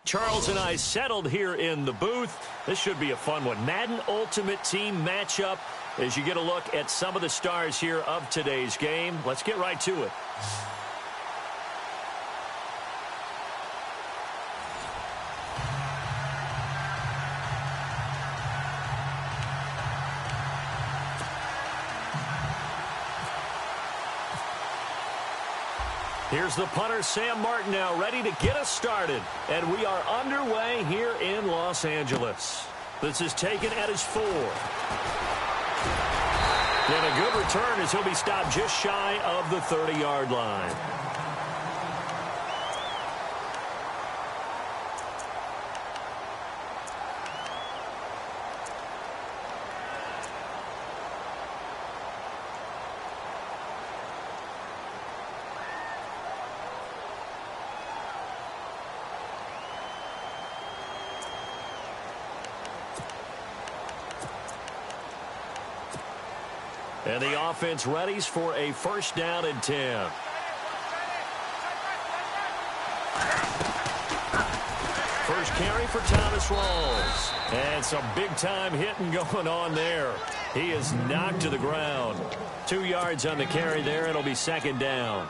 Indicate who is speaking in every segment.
Speaker 1: Charles and I settled here in the booth. This should be a fun one. Madden Ultimate Team matchup as you get a look at some of the stars here of today's game. Let's get right to it. Here's the punter, Sam Martin, now ready to get us started. And we are underway here in Los Angeles. This is taken at his 4. And a good return as he'll be stopped just shy of the 30-yard line. And the offense readies for a first down and 10. First carry for Thomas Rawls. And some big-time hitting going on there. He is knocked to the ground. 2 yards on the carry there. It'll be second down.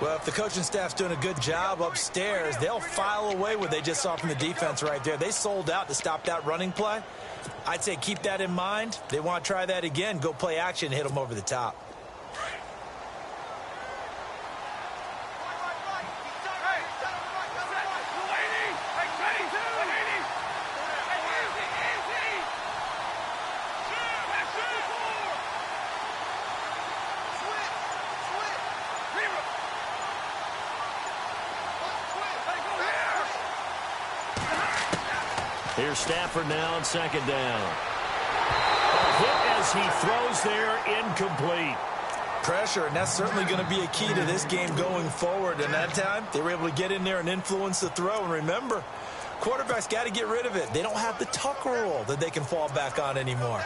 Speaker 2: Well, if the coaching staff's doing a good job upstairs, they'll file away what they just saw from the defense right there. They sold out to stop that running play. I'd say keep that in mind. They want to try that again. Go play action and hit them over the top.
Speaker 1: Here's Stafford now on second down. A hit as he throws there, incomplete.
Speaker 2: Pressure, and that's certainly going to be a key to this game going forward. And that time, they were able to get in there and influence the throw. And remember, quarterbacks got to get rid of it. They don't have the tuck rule that they can fall back on anymore.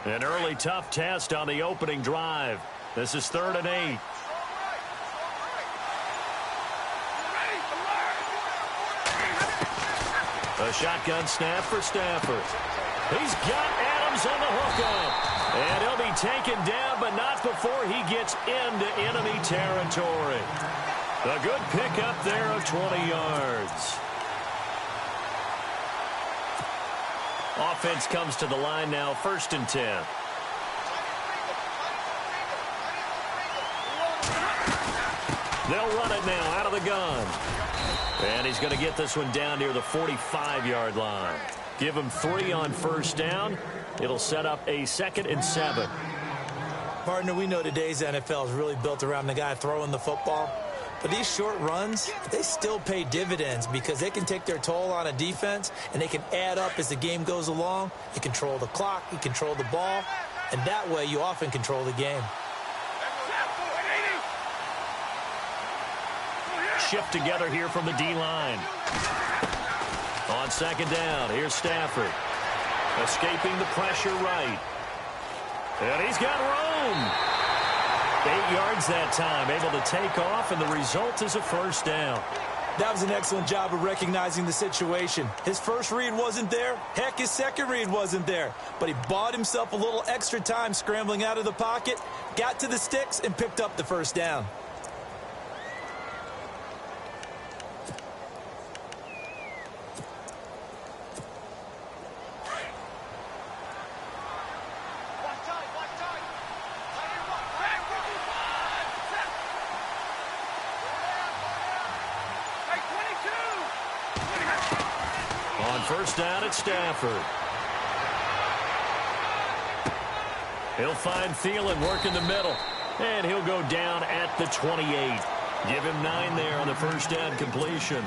Speaker 1: An early tough test on the opening drive. This is 3rd and 8. A shotgun snap for Stafford. He's got Adams on the hookup. And he'll be taken down, but not before he gets into enemy territory. A good pickup there of 20 yards. Offense comes to the line now, 1st and 10. They'll run it now out of the gun. And he's going to get this one down near the 45-yard line. Give him 3 on first down. It'll set up a 2nd and 7.
Speaker 2: Partner, we know today's NFL is really built around the guy throwing the football. But these short runs, they still pay dividends because they can take their toll on a defense and they can add up as the game goes along. You control the clock, you control the ball, and that way you often control the game.
Speaker 1: Shift together here from the D-line. On second down, here's Stafford. Escaping the pressure right. And he's got room. 8 yards that time, able to take off, and the result is a first down.
Speaker 2: That was an excellent job of recognizing the situation. His first read wasn't there. Heck, his second read wasn't there. But he bought himself a little extra time scrambling out of the pocket, got to the sticks, and picked up the first down.
Speaker 1: First down at Stafford. He'll find Thielen working the middle. And he'll go down at the 28. Give him 9 there on the first down completion.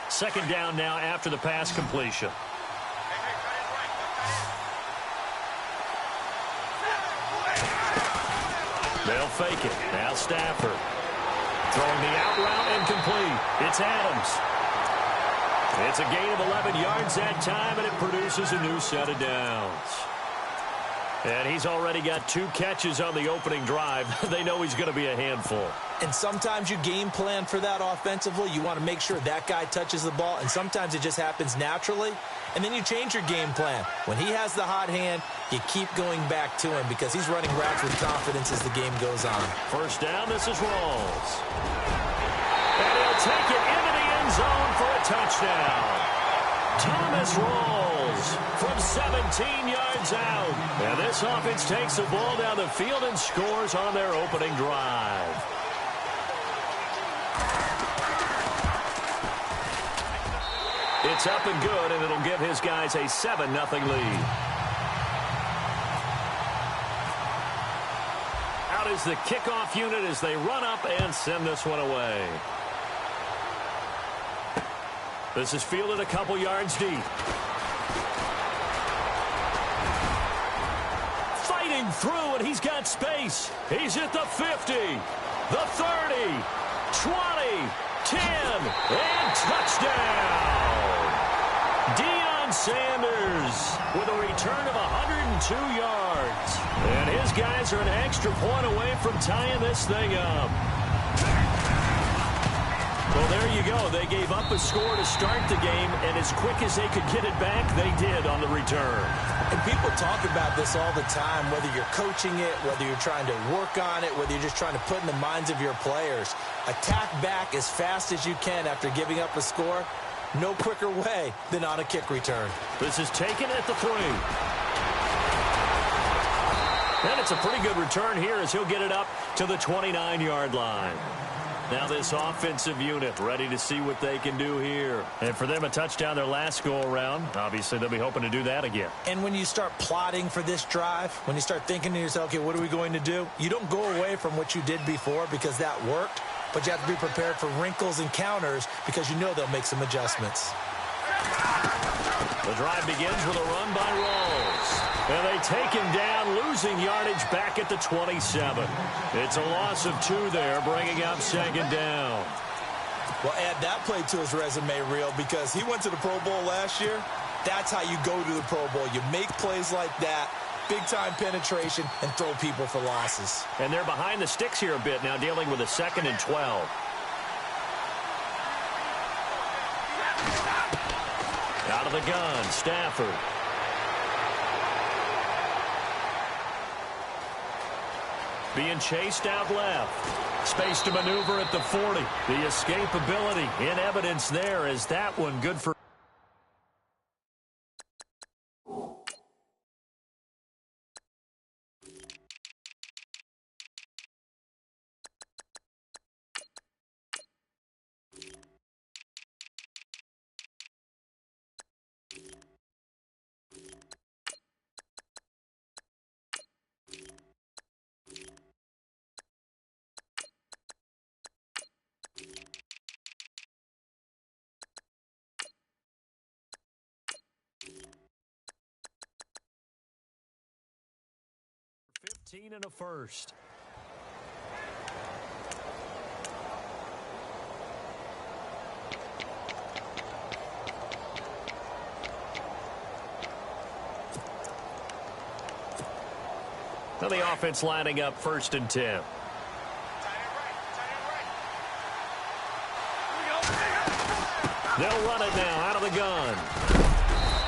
Speaker 1: Second down now after the pass completion. They'll fake it. Now Stafford. Throwing the out route incomplete. It's Adams. It's a gain of 11 yards that time, and it produces a new set of downs. And he's already got 2 catches on the opening drive. They know he's going to be a handful.
Speaker 2: And sometimes you game plan for that offensively. You want to make sure that guy touches the ball, and sometimes it just happens naturally. And then you change your game plan. When he has the hot hand, you keep going back to him because he's running routes with confidence as the game goes on.
Speaker 1: First down, this is Rawls. And he'll take it into the end zone for a touchdown. Thomas Rawls from 17 yards out. And this offense takes the ball down the field and scores on their opening drive. It's up and good, and it'll give his guys a 7-0 lead. Out is the kickoff unit as they run up and send this one away. This is fielded a couple yards deep. Fighting through, and he's got space. He's at the 50, the 30, 20, 10, and touchdown. Deion Sanders with a return of 102 yards. And his guys are an extra point away from tying this thing up. Well, there you go. They gave up a score to start the game, and as quick as they could get it back, they did on the return.
Speaker 2: And people talk about this all the time, whether you're coaching it, whether you're trying to work on it, whether you're just trying to put in the minds of your players. Attack back as fast as you can after giving up a score. No quicker way than on a kick return.
Speaker 1: This is taken at the 3. And it's a pretty good return here as he'll get it up to the 29-yard line. Now this offensive unit ready to see what they can do here. And for them, a touchdown their last go-around. Obviously, they'll be hoping to do that again.
Speaker 2: And when you start plotting for this drive, when you start thinking to yourself, okay, what are we going to do? You don't go away from what you did before because that worked, but you have to be prepared for wrinkles and counters because you know they'll make some adjustments.
Speaker 1: The drive begins with a run by Rawls. And they take him down, losing yardage back at the 27. It's a loss of 2 there, bringing up second down.
Speaker 2: Well, add that play to his resume reel because he went to the Pro Bowl last year. That's how you go to the Pro Bowl. You make plays like that, big-time penetration, and throw people for losses.
Speaker 1: And they're behind the sticks here a bit now, dealing with a 2nd and 12. Out of the gun, Stafford. Being chased out left. Space to maneuver at the 40. The escapability in evidence there. Is that one good for... and a first. Now the offense lining up 1st and 10. They'll run it now out of the gun.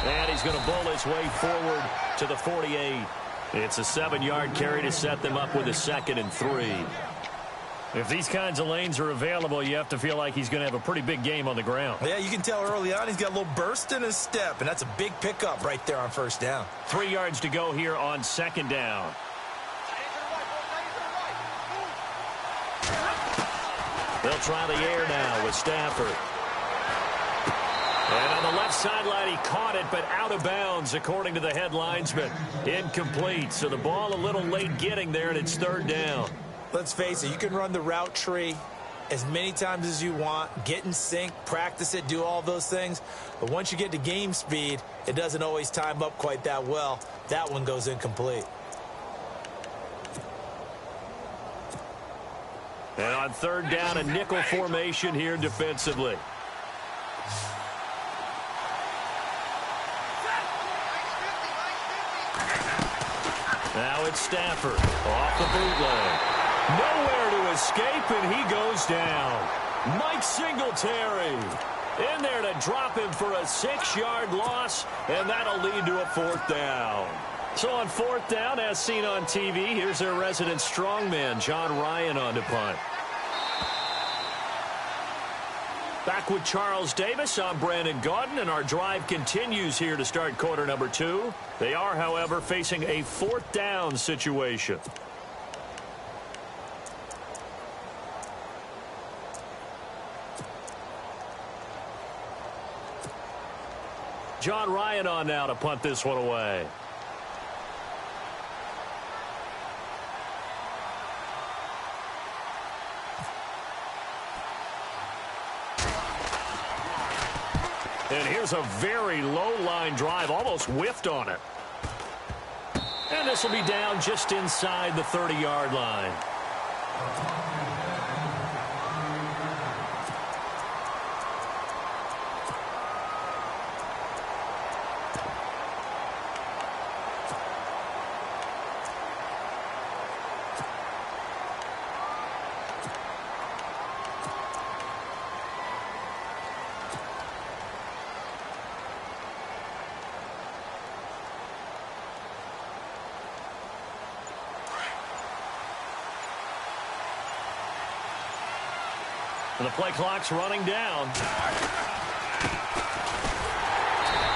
Speaker 1: And he's going to bowl his way forward to the 48. It's a 7-yard carry to set them up with a 2nd and 3. If these kinds of lanes are available, you have to feel like he's going to have a pretty big game on the ground.
Speaker 2: Yeah, you can tell early on he's got a little burst in his step, and that's a big pickup right there on 1st down.
Speaker 1: 3 yards to go here on 2nd down. They'll try the air now with Stafford. And on the left sideline, he caught it, but out of bounds, according to the head linesman. Incomplete, so the ball a little late getting there, and it's 3rd down.
Speaker 2: Let's face it, you can run the route tree as many times as you want, get in sync, practice it, do all those things. But once you get to game speed, it doesn't always time up quite that well. That one goes incomplete.
Speaker 1: And on third down, a nickel formation here defensively. Now it's Stafford off the bootleg. Nowhere to escape, and he goes down. Mike Singletary in there to drop him for a 6-yard loss, and that'll lead to a fourth down. So on fourth down, as seen on TV, here's their resident strongman, John Ryan, on to punt. Back with Charles Davis, I'm Brandon Gaudin, and our drive continues here to start quarter number 2. They are, however, facing a fourth down situation. John Ryan on now to punt this one away. And here's a very low-line drive, almost whiffed on it. And this will be down just inside the 30-yard line. And the play clock's running down.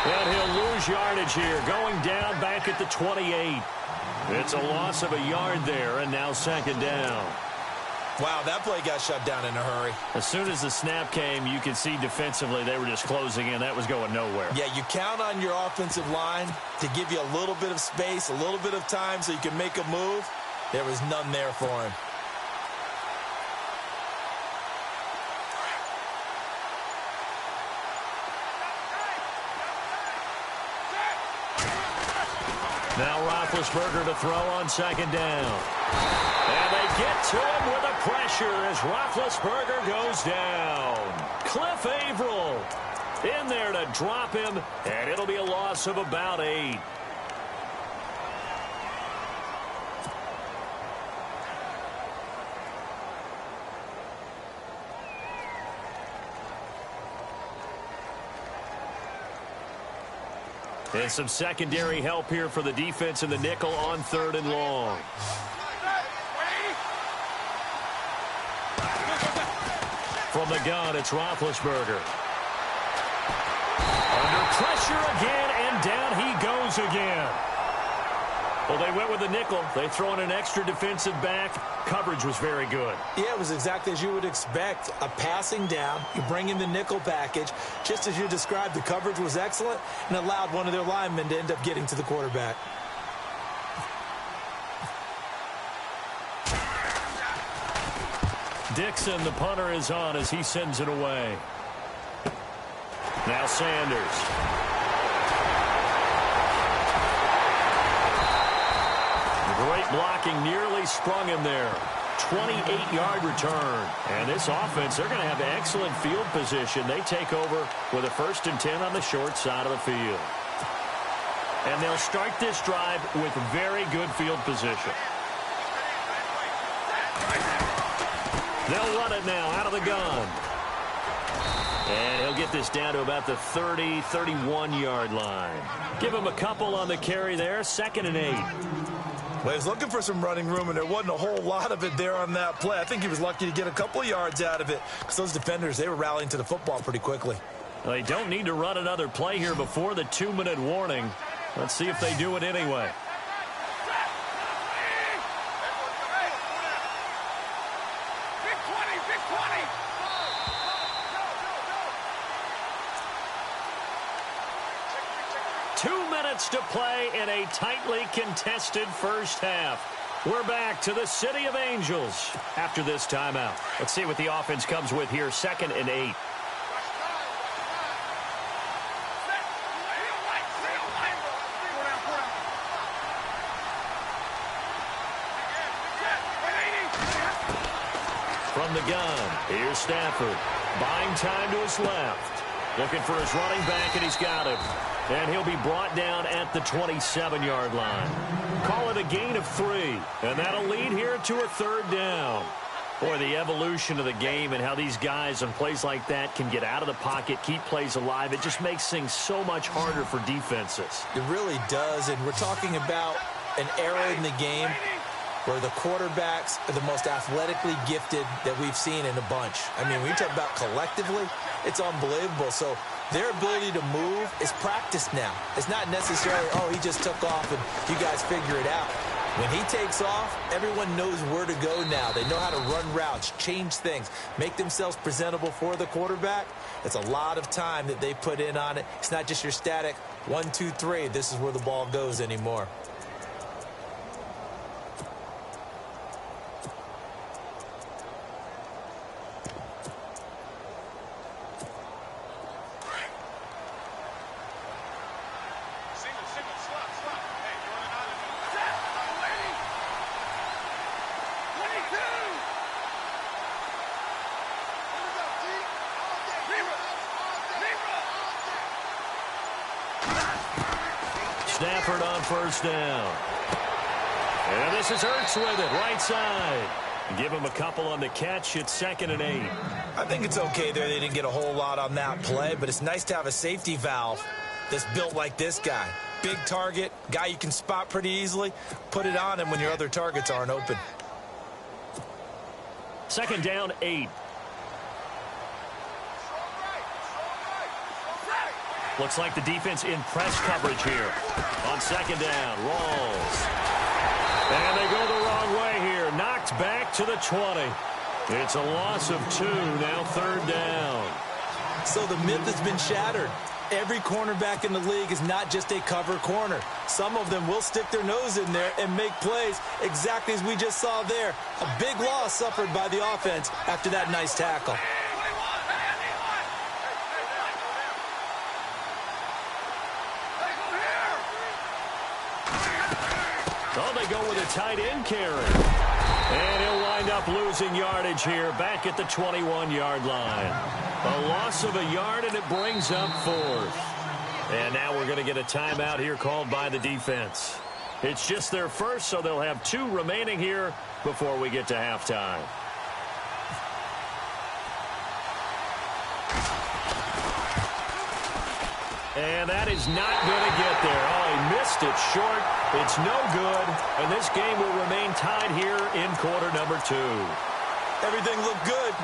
Speaker 1: And he'll lose yardage here, going down back at the 28. It's a loss of a yard there, and now second down.
Speaker 2: Wow, that play got shut down in a hurry.
Speaker 1: As soon as the snap came, you could see defensively they were just closing in. That was going nowhere.
Speaker 2: Yeah, you count on your offensive line to give you a little bit of space, a little bit of time so you can make a move. There was none there for him.
Speaker 1: Now Roethlisberger to throw on second down. And they get to him with a pressure as Roethlisberger goes down. Cliff Averill in there to drop him, and it'll be a loss of about 8. And some secondary help here for the defense in the nickel on third and long. From the gun, it's Roethlisberger. Under pressure again, and down he goes again. Well, they went with the nickel. They throw in an extra defensive back. Coverage was very good.
Speaker 2: Yeah, it was exactly as you would expect. A passing down. You bring in the nickel package. Just as you described, the coverage was excellent and allowed one of their linemen to end up getting to the quarterback.
Speaker 1: Dixon, the punter, is on as he sends it away. Now Sanders. Great blocking, nearly sprung him there. 28-yard return. And this offense, they're going to have excellent field position. They take over with a 1st and 10 on the short side of the field. And they'll start this drive with very good field position. They'll run it now out of the gun. And he'll get this down to about the 30, 31-yard line. Give him a couple on the carry there. 2nd and 8.
Speaker 2: Well, he was looking for some running room, and there wasn't a whole lot of it there on that play. I think he was lucky to get a couple of yards out of it because those defenders, they were rallying to the football pretty quickly.
Speaker 1: Well, they don't need to run another play here before the 2-minute warning. Let's see if they do it anyway. To play in a tightly contested first half. We're back to the City of Angels after this timeout. Let's see what the offense comes with here. 2nd and 8. From the gun, here's Stafford. Buying time to his left. Looking for his running back, and he's got him. And he'll be brought down at the 27-yard line. Call it a gain of 3. And that'll lead here to a third down. Boy, the evolution of the game and how these guys on plays like that can get out of the pocket, keep plays alive, it just makes things so much harder for defenses.
Speaker 2: It really does, and we're talking about an era in the game where the quarterbacks are the most athletically gifted that we've seen in a bunch. I mean, when you talk about collectively, it's unbelievable. So their ability to move is practiced now. It's not necessarily, oh, he just took off and you guys figure it out. When he takes off, everyone knows where to go now. They know how to run routes, change things, make themselves presentable for the quarterback. It's a lot of time that they put in on it. It's not just your static 1, 2, 3. This is where the ball goes anymore.
Speaker 1: Stafford on first down. And this is Ertz with it, right side. Give him a couple on the catch. It's 2nd and 8.
Speaker 2: I think it's okay there. They didn't get a whole lot on that play, but it's nice to have a safety valve that's built like this guy. Big target, guy you can spot pretty easily. Put it on him when your other targets aren't open.
Speaker 1: 2nd down, 8. Looks like the defense in press coverage here. On 2nd down, rolls. And they go the wrong way here. Knocked back to the 20. It's a loss of 2, now 3rd down.
Speaker 2: So the myth has been shattered. Every cornerback in the league is not just a cover corner. Some of them will stick their nose in there and make plays exactly as we just saw there. A big loss suffered by the offense after that nice tackle.
Speaker 1: Oh, they go with a tight end carry. And he'll wind up losing yardage here back at the 21-yard line. A loss of a yard, and it brings up 4th. And now we're going to get a timeout here called by the defense. It's just their first, so they'll have 2 remaining here before we get to halftime. And that is not going to get there. Oh, he missed it short. It's no good. And this game will remain tied here in quarter number 2.
Speaker 2: Everything looked good.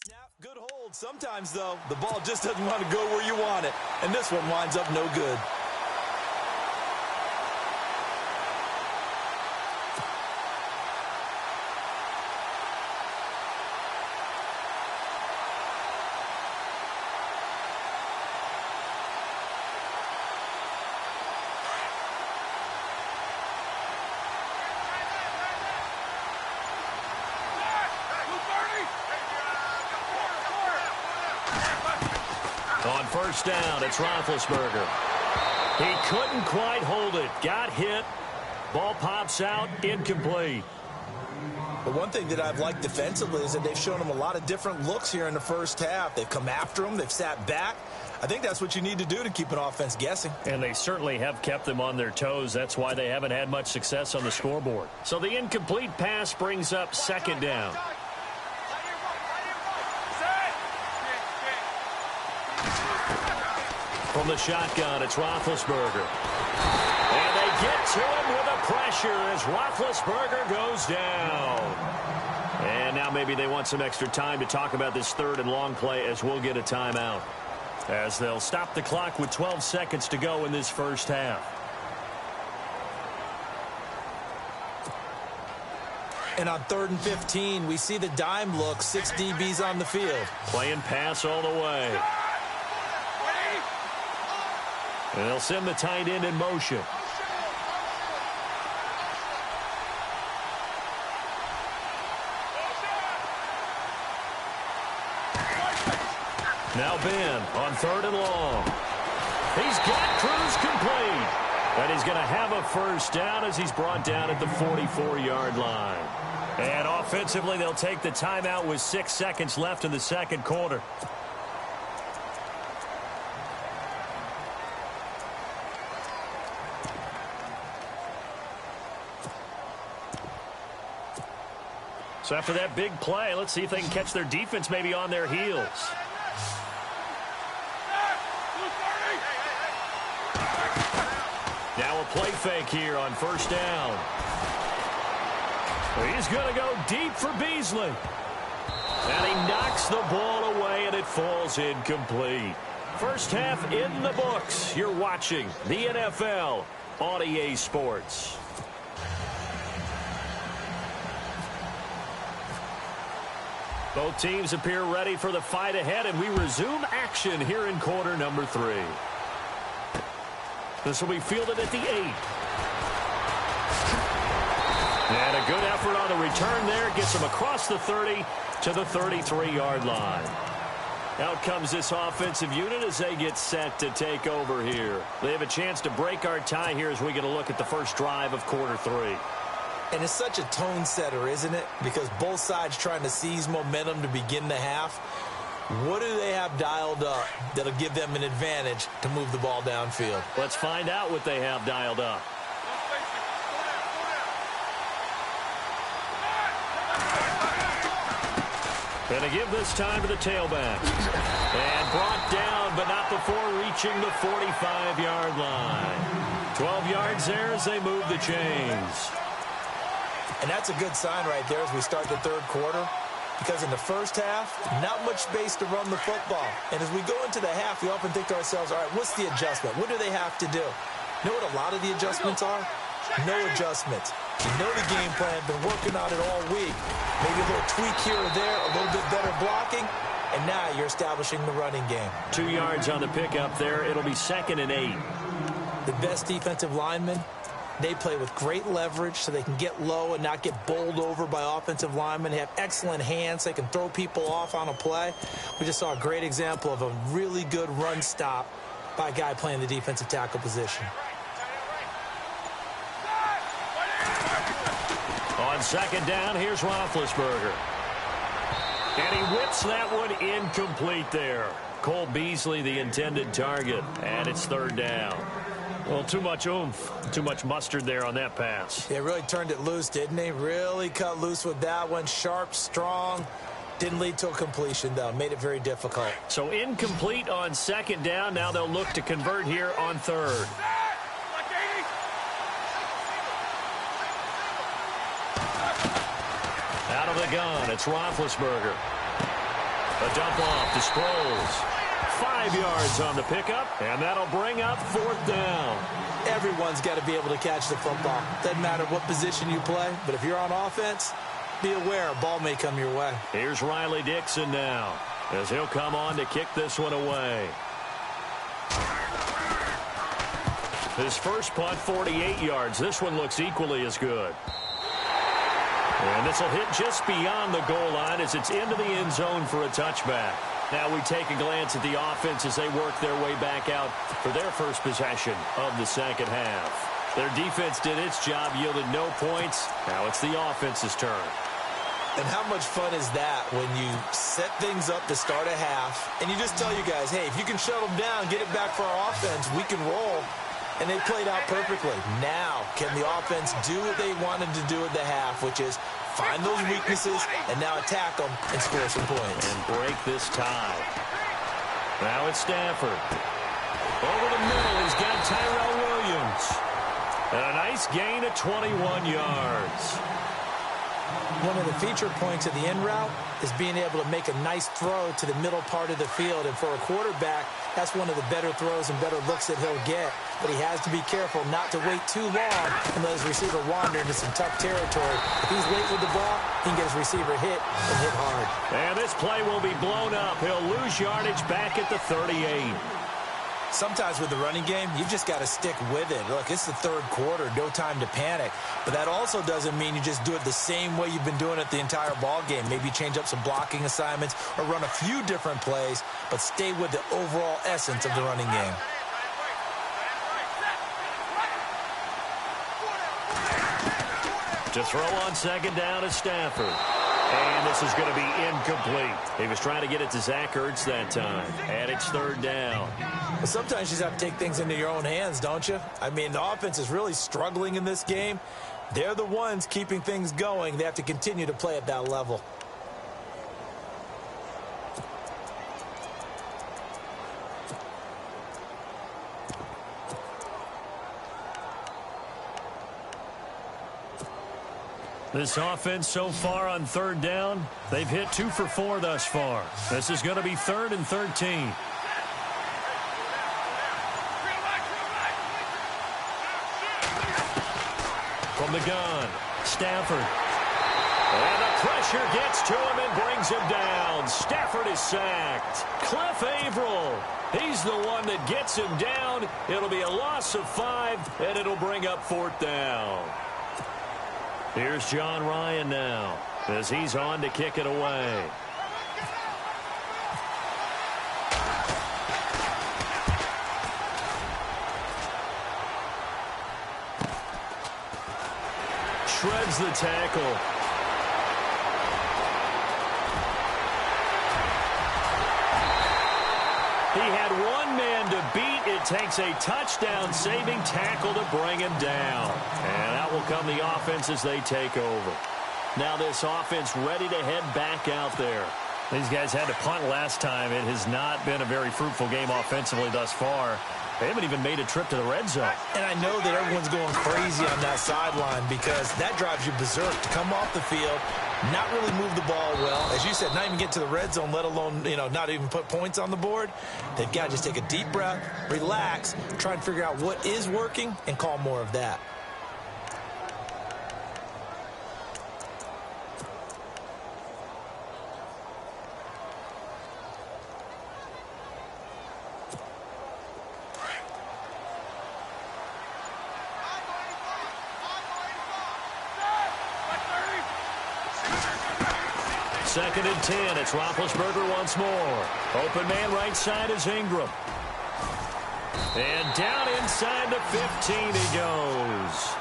Speaker 2: Snap, good hold. Sometimes, though, the ball just doesn't want to go where you want it. And this one winds up no good.
Speaker 1: On first down, it's Roethlisberger. He couldn't quite hold it. Got hit. Ball pops out, incomplete.
Speaker 2: But one thing that I've liked defensively is that they've shown him a lot of different looks here in the first half. They've come after him. They've sat back. I think that's what you need to do to keep an offense guessing.
Speaker 1: And they certainly have kept them on their toes. That's why they haven't had much success on the scoreboard. So the incomplete pass brings up 2nd down. From the shotgun, it's Roethlisberger. And they get to him with a pressure as Roethlisberger goes down. And now maybe they want some extra time to talk about this 3rd and long play as we'll get a timeout. As they'll stop the clock with 12 seconds to go in this first half.
Speaker 2: And on 3rd and 15, we see the dime look, 6 DBs on the field.
Speaker 1: Playing pass all the way. And they'll send the tight end in motion. Now Ben on 3rd and long. He's got Cruz complete. And he's going to have a first down as he's brought down at the 44-yard line. And offensively, they'll take the timeout with 6 seconds left in the second quarter. So after that big play, let's see if they can catch their defense maybe on their heels. Now a play fake here on first down. He's going to go deep for Beasley. And he knocks the ball away, and it falls incomplete. First half in the books. You're watching the NFL on EA Sports. Both teams appear ready for the fight ahead, and we resume action here in quarter number 3. This will be fielded at the 8. And a good effort on the return there. Gets him across the 30 to the 33-yard line. Out comes this offensive unit as they get set to take over here. They have a chance to break our tie here as we get a look at the first drive of quarter 3.
Speaker 2: And it's such a tone setter, isn't it? Because both sides trying to seize momentum to begin the half. What do they have dialed up that'll give them an advantage to move the ball downfield?
Speaker 1: Let's find out what they have dialed up. And to give this time to the tailback. And brought down, but not before reaching the 45-yard line. 12 yards there as they move the chains.
Speaker 2: And that's a good sign right there as we start the third quarter. Because in the first half, not much space to run the football. And as we go into the half, we often think to ourselves, all right, what's the adjustment? What do they have to do? You know what a lot of the adjustments are? No adjustments. You know the game plan, been working on it all week. Maybe a little tweak here or there, a little bit better blocking, and now you're establishing the running game. 2
Speaker 1: yards on the pickup there. It'll be 2nd and 8.
Speaker 2: The best defensive linemen, they play with great leverage so they can get low and not get bowled over by offensive linemen. They have excellent hands. They can throw people off on a play. We just saw a great example of a really good run stop by a guy playing the defensive tackle position.
Speaker 1: On 2nd down, here's Roethlisberger. And he whips that one incomplete there. Cole Beasley, the intended target, and it's 3rd down. Well, too much oomph, too much mustard there on that pass.
Speaker 2: Yeah, really turned it loose, didn't he? Really cut loose with that one. Sharp, strong. Didn't lead to a completion, though. Made it very difficult.
Speaker 1: So incomplete on 2nd down. Now they'll look to convert here on 3rd. Out of the gun, it's Roethlisberger. A dump off to Sproles. 5 yards on the pickup, and that'll bring up 4th down.
Speaker 2: Everyone's got to be able to catch the football. Doesn't matter what position you play, but if you're on offense, be aware a ball may come your way.
Speaker 1: Here's Riley Dixon now, as he'll come on to kick this one away. His first punt, 48 yards. This one looks equally as good. And this will hit just beyond the goal line as it's into the end zone for a touchback. Now we take a glance at the offense as they work their way back out for their first possession of the second half. Their defense did its job, yielded no points. Now it's the offense's turn.
Speaker 2: And how much fun is that when you set things up to start a half and you just tell you guys, hey, if you can shut them down, get it back for our offense, we can roll. And they played out perfectly. Now, can the offense do what they wanted to do at the half, which is find those weaknesses and now attack them and score some points.
Speaker 1: And break this tie. Now it's Stafford. Over the middle, he's got Tyrell Williams. And a nice gain of 21 yards.
Speaker 2: One of the feature points of the in route is being able to make a nice throw to the middle part of the field. And for a quarterback, that's one of the better throws and better looks that he'll get. But he has to be careful not to wait too long and let his receiver wander into some tough territory. If he's late with the ball, he can get his receiver hit and hit hard.
Speaker 1: And this play will be blown up. He'll lose yardage back at the 38.
Speaker 2: Sometimes with the running game, you've just got to stick with it. Look, it's the third quarter, no time to panic. But that also doesn't mean you just do it the same way you've been doing it the entire ball game. Maybe change up some blocking assignments or run a few different plays, but stay with the overall essence of the running game.
Speaker 1: To throw on second down is Stafford. And this is going to be incomplete. He was trying to get it to Zach Ertz that time. And it's third down.
Speaker 2: Well, sometimes you just have to take things into your own hands, don't you? I mean, the offense is really struggling in this game. They're the ones keeping things going. They have to continue to play at that level.
Speaker 1: This offense so far on third down, they've hit 2 for 4 thus far. This is going to be 3rd and 13. From the gun, Stafford. And the pressure gets to him and brings him down. Stafford is sacked. Cliff Averill, he's the one that gets him down. It'll be a loss of 5, and it'll bring up 4th down. Here's John Ryan now as he's on to kick it away. Shreds the tackle. He had one man to beat. It takes a touchdown-saving tackle to bring him down. And out will come the offense as they take over. Now this offense ready to head back out there. These guys had to punt last time. It has not been a very fruitful game offensively thus far. They haven't even made a trip to the red zone. And
Speaker 2: I know that everyone's going crazy on that sideline because that drives you berserk to come off the field, not really move the ball well. As you said, not even get to the red zone, let alone, not even put points on the board. They've got to just take a deep breath, relax, try and figure out what is working and call more of that.
Speaker 1: Second and 10. It's Roethlisberger once more. Open man right side is Ingram. And down inside the 15 he goes.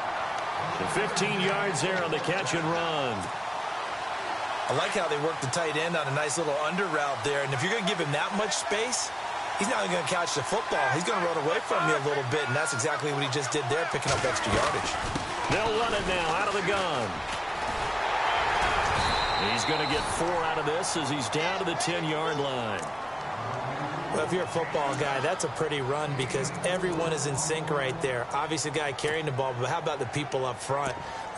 Speaker 1: The 15 yards there on the catch and run.
Speaker 2: I like how they work the tight end on a nice little under route there. And if you're going to give him that much space, he's not going to catch the football. He's going to run away from you a little bit, and that's exactly what he just did there, picking up extra yardage.
Speaker 1: They'll run it now out of the gun. He's going to get 4 out of this as he's down to the 10-yard line.
Speaker 2: Well, if you're a football guy, that's a pretty run because everyone is in sync right there. Obviously, the guy carrying the ball, but how about the people up front?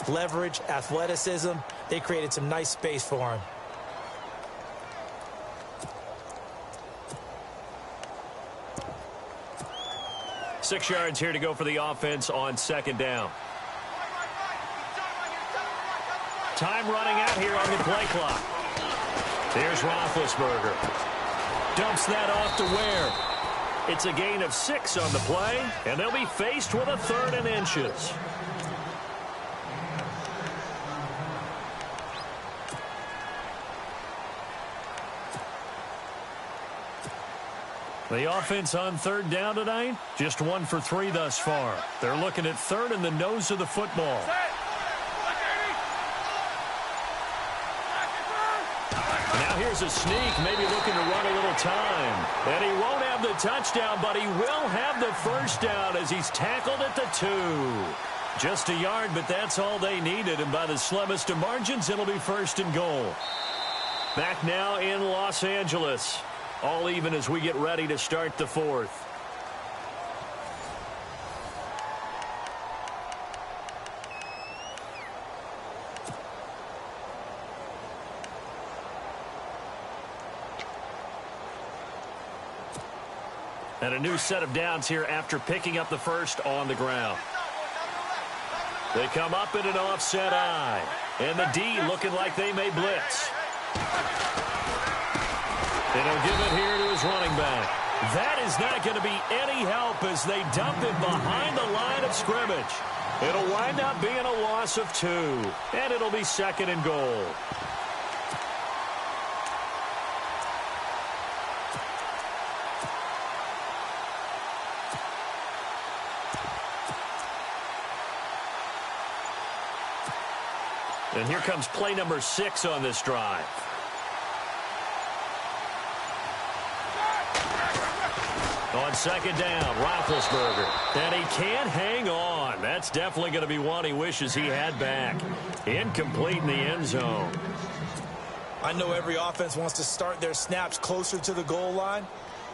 Speaker 2: Leverage, athleticism, they created some nice space for him.
Speaker 1: Six yards here to go for the offense on second down. Time running out here on the play clock. Here's Roethlisberger. Dumps that off to Ware. It's a gain of 6 on the play, and they'll be faced with a 3rd and inches. The offense on third down tonight, just 1 for 3 thus far. They're looking at 3rd in the nose of the football. Now here's a sneak, maybe looking to run a little time. And he won't have the touchdown, but he will have the first down as he's tackled at the 2. Just a yard, but that's all they needed. And by the slimmest of margins, it'll be 1st and goal. Back now in Los Angeles. All even as we get ready to start the 4th. And a new set of downs here after picking up the first on the ground. They come up in an offset eye. And the D looking like they may blitz. And he'll give it here to his running back. That is not going to be any help as they dump it behind the line of scrimmage. It'll wind up being a loss of 2. And it'll be 2nd and goal. And here comes play number 6 on this drive. On 2nd down, Roethlisberger. And he can't hang on. That's definitely going to be one he wishes he had back. Incomplete in the end zone.
Speaker 2: I know every offense wants to start their snaps closer to the goal line,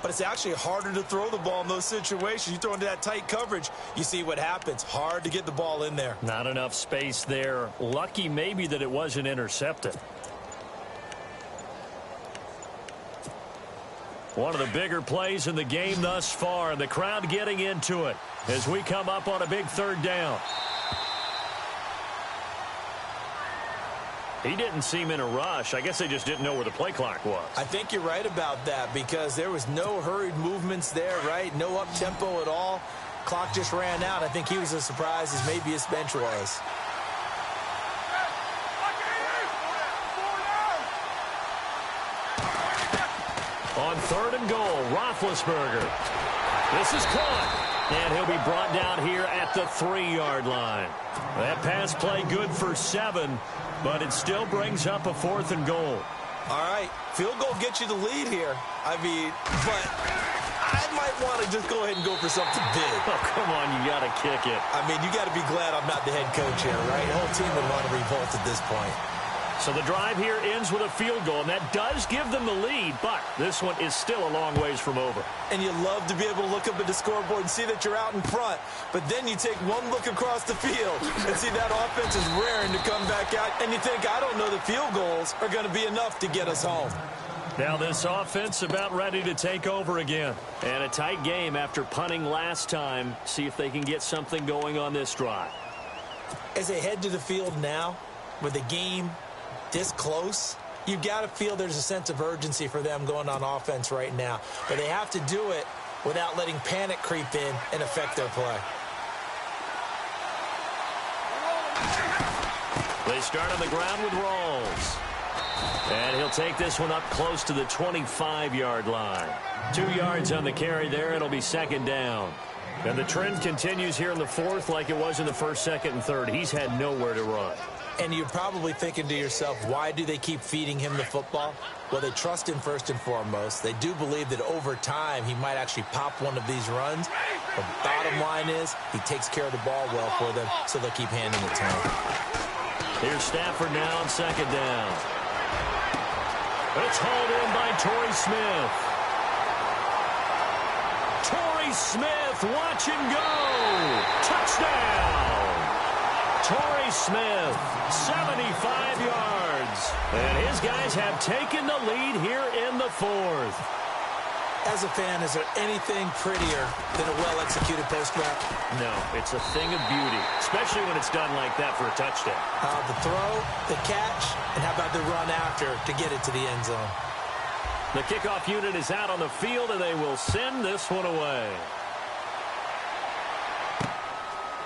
Speaker 2: but it's actually harder to throw the ball in those situations. You throw into that tight coverage, you see what happens. Hard to get the ball in there.
Speaker 1: Not enough space there. Lucky maybe that it wasn't intercepted. One of the bigger plays in the game thus far, and the crowd getting into it as we come up on a big 3rd down. He didn't seem in a rush. I guess they just didn't know where the play clock was.
Speaker 2: I think you're right about that because there was no hurried movements there, right? No up-tempo at all. Clock just ran out. I think he was as surprised as maybe his bench was.
Speaker 1: On 3rd and goal, Roethlisberger. This is caught, and he'll be brought down here at the 3-yard line. That pass play good for 7, but it still brings up a 4th and goal.
Speaker 2: All right, field goal gets you the lead here. I mean, but I might want to just go ahead and go for something big.
Speaker 1: Oh, come on, you got to kick it.
Speaker 2: I mean, you got to be glad I'm not the head coach here, right? The whole team would want to revolt at this point.
Speaker 1: So the drive here ends with a field goal, and that does give them the lead, but this one is still a long ways from over.
Speaker 2: And you love to be able to look up at the scoreboard and see that you're out in front, but then you take one look across the field and see that offense is raring to come back out, and you think, I don't know, the field goals are going to be enough to get us home.
Speaker 1: Now this offense about ready to take over again. And a tight game after punting last time. See if they can get something going on this drive.
Speaker 2: As they head to the field now, with the game this close, you've got to feel there's a sense of urgency for them going on offense right now. But they have to do it without letting panic creep in and affect their play.
Speaker 1: They start on the ground with Rawls. And he'll take this one up close to the 25-yard line. 2 yards on the carry there. It'll be 2nd down. And the trend continues here in the 4th like it was in the 1st, 2nd, and 3rd. He's had nowhere to run.
Speaker 2: And you're probably thinking to yourself, why do they keep feeding him the football? Well, they trust him first and foremost. They do believe that over time he might actually pop one of these runs. The bottom line is he takes care of the ball well for them, so they'll keep handing it to him.
Speaker 1: Here's Stafford now on 2nd down. It's hauled in by Torrey Smith. Torrey Smith, watch him go. Touchdown. Torrey Smith, 75 yards. And his guys have taken the lead here in the 4th.
Speaker 2: As a fan, is there anything prettier than a well-executed post route?
Speaker 1: No, it's a thing of beauty, especially when it's done like that for a touchdown.
Speaker 2: The throw, the catch, and how about the run after to get it to the end zone?
Speaker 1: The kickoff unit is out on the field, and they will send this one away.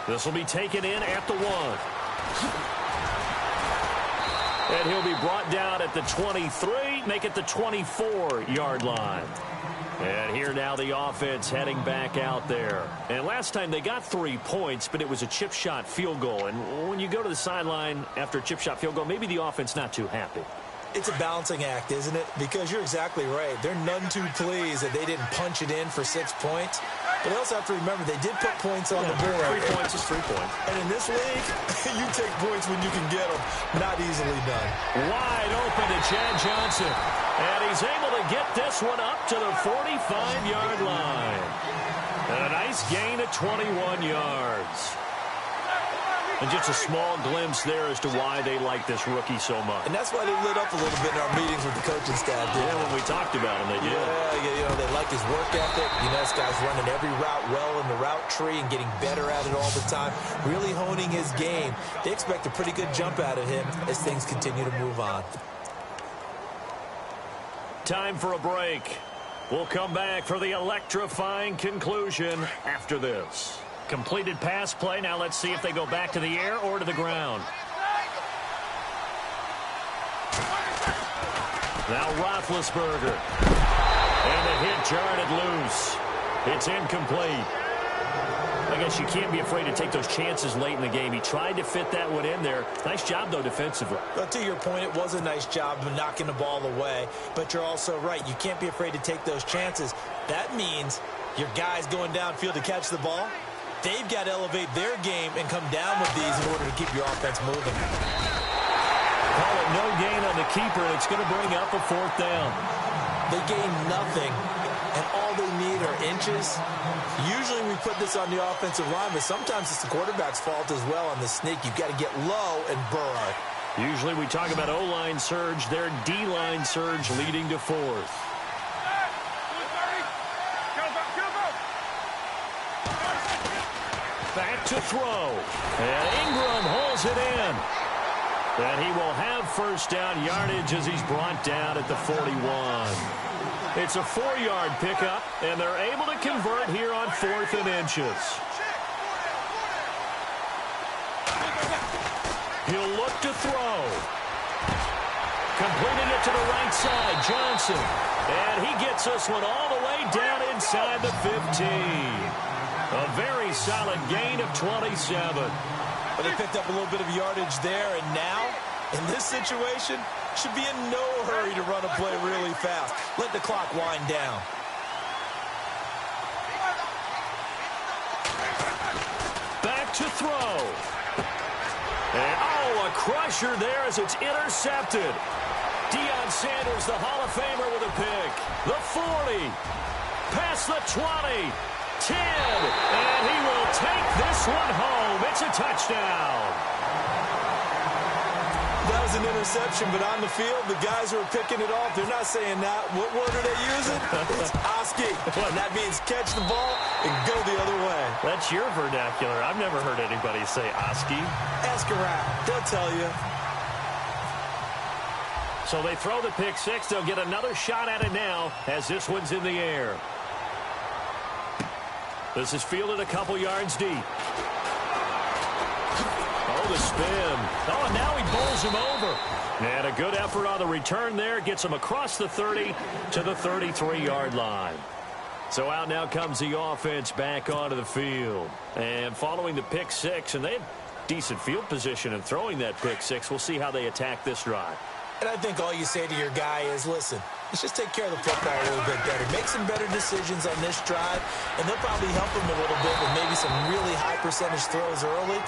Speaker 1: This will be taken in at the 1. And he'll be brought down at the 23, make it the 24-yard line. And here now the offense heading back out there. And last time they got 3 points, but it was a chip shot field goal. And when you go to the sideline after a chip shot field goal, maybe the offense not too happy.
Speaker 2: It's a balancing act, isn't it? Because you're exactly right. They're none too pleased that they didn't punch it in for 6 points. But they also have to remember they did put points on the board.
Speaker 1: 3 points is 3 points.
Speaker 2: And in this league, you take points when you can get them. Not easily done.
Speaker 1: Wide open to Chad Johnson. And he's able to get this one up to the 45-yard line. And a nice gain of 21 yards. And just a small glimpse there as to why they like this rookie so much.
Speaker 2: And that's why they lit up a little bit in our meetings with the coaching staff.
Speaker 1: Yeah, when we talked about him, they did.
Speaker 2: Yeah, they like his work ethic. This guy's running every route well in the route tree and getting better at it all the time, really honing his game. They expect a pretty good jump out of him as things continue to move on.
Speaker 1: Time for a break. We'll come back for the electrifying conclusion after this. Completed pass play. Now let's see if they go back to the air or to the ground. Now Roethlisberger. And the hit jarred it loose. It's incomplete. I guess you can't be afraid to take those chances late in the game. He tried to fit that one in there. Nice job, though, defensively.
Speaker 2: But to your point, it was a nice job of knocking the ball away. But you're also right. You can't be afraid to take those chances. That means your guys going downfield to catch the ball, they've got to elevate their game and come down with these in order to keep your offense moving.
Speaker 1: Call it no gain on the keeper, and it's going to bring up a fourth down.
Speaker 2: They gain nothing, and all they need are inches. Usually we put this on the offensive line, but sometimes it's the quarterback's fault as well on the sneak. You've got to get low and burrow.
Speaker 1: Usually we talk about O-line surge, their D-line surge leading to fourth. Back to throw. And Ingram holds it in. And he will have first down yardage as he's brought down at the 41. It's a 4-yard pickup, and they're able to convert here on 4th and inches. He'll look to throw. Completing it to the right side, Johnson. And he gets this one all the way down inside the 15. A very solid gain of 27.
Speaker 2: But they picked up a little bit of yardage there, and now, in this situation, should be in no hurry to run a play really fast. Let the clock wind down.
Speaker 1: Back to throw. And, a crusher there as it's intercepted. Deion Sanders, the Hall of Famer, with a pick. The 40. Past the 20. 10, and he will take this one home. It's a touchdown.
Speaker 2: That was an interception, but on the field, the guys who are picking it off, they're not saying that. What word are they using? It's Oski. And that means catch the ball and go the other way.
Speaker 1: That's your vernacular. I've never heard anybody say Oski.
Speaker 2: Ask around. They'll tell you.
Speaker 1: So they throw the pick six. They'll get another shot at it now as this one's in the air. This is fielded a couple yards deep. Oh, the spin. Oh, and now he bowls him over. And a good effort on the return there. Gets him across the 30 to the 33-yard line. So out now comes the offense back onto the field. And following the pick six, and they had decent field position in throwing that pick six. We'll see how they attack this drive.
Speaker 2: And I think all you say to your guy is, listen, let's just take care of the football a little bit better. Make some better decisions on this drive, and they'll probably help him a little bit with maybe some really high percentage throws early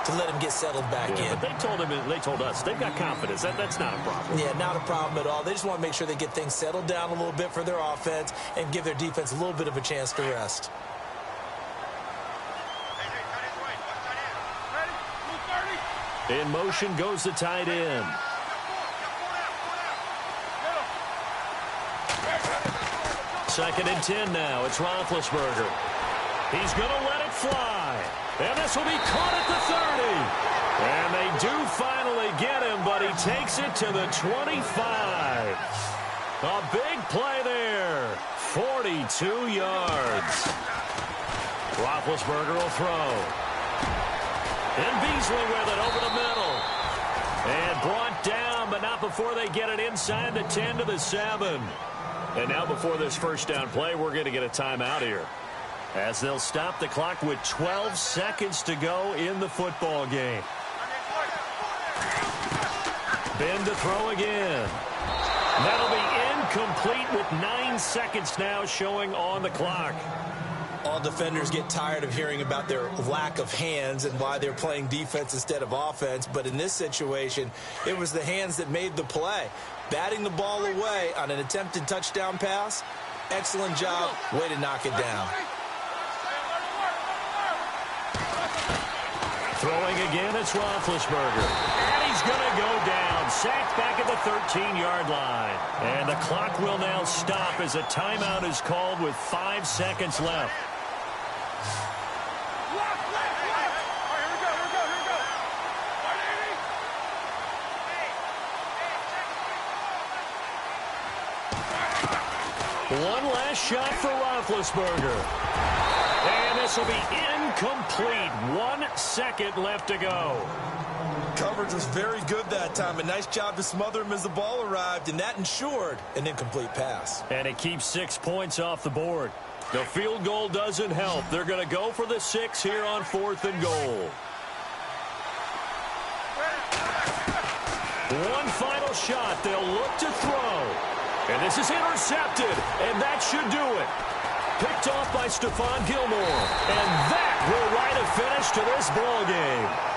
Speaker 2: to let him get settled back in.
Speaker 1: But they told us they've got confidence. That's not a problem.
Speaker 2: Yeah, not a problem at all. They just want to make sure they get things settled down a little bit for their offense and give their defense a little bit of a chance to rest.
Speaker 1: In motion goes the tight end. Second and 10 now. It's Roethlisberger. He's going to let it fly. And this will be caught at the 30. And they do finally get him, but he takes it to the 25. A big play there. 42 yards. Roethlisberger will throw. And Beasley with it over the middle. And brought down, but not before they get it inside the 10 to the 7. And now before this first down play, we're going to get a timeout here, as they'll stop the clock with 12 seconds to go in the football game. Ben to throw again. That'll be incomplete with 9 seconds now showing on the clock.
Speaker 2: All defenders get tired of hearing about their lack of hands and why they're playing defense instead of offense. But in this situation, it was the hands that made the play. Batting the ball away on an attempted touchdown pass. Excellent job. Way to knock it down.
Speaker 1: Throwing again, it's Roethlisberger. And he's going to go down. Sacked back at the 13-yard line. And the clock will now stop as a timeout is called with 5 seconds left. One last shot for Roethlisberger. And this will be incomplete. 1 second left to go.
Speaker 2: Coverage was very good that time. A nice job to smother him as the ball arrived, and that ensured an incomplete pass.
Speaker 1: And it keeps 6 points off the board. The field goal doesn't help. They're going to go for the 6 here on 4th and goal. One final shot. They'll look to throw. And this is intercepted, and that should do it. Picked off by Stephon Gilmore. And that will write a finish to this ball game.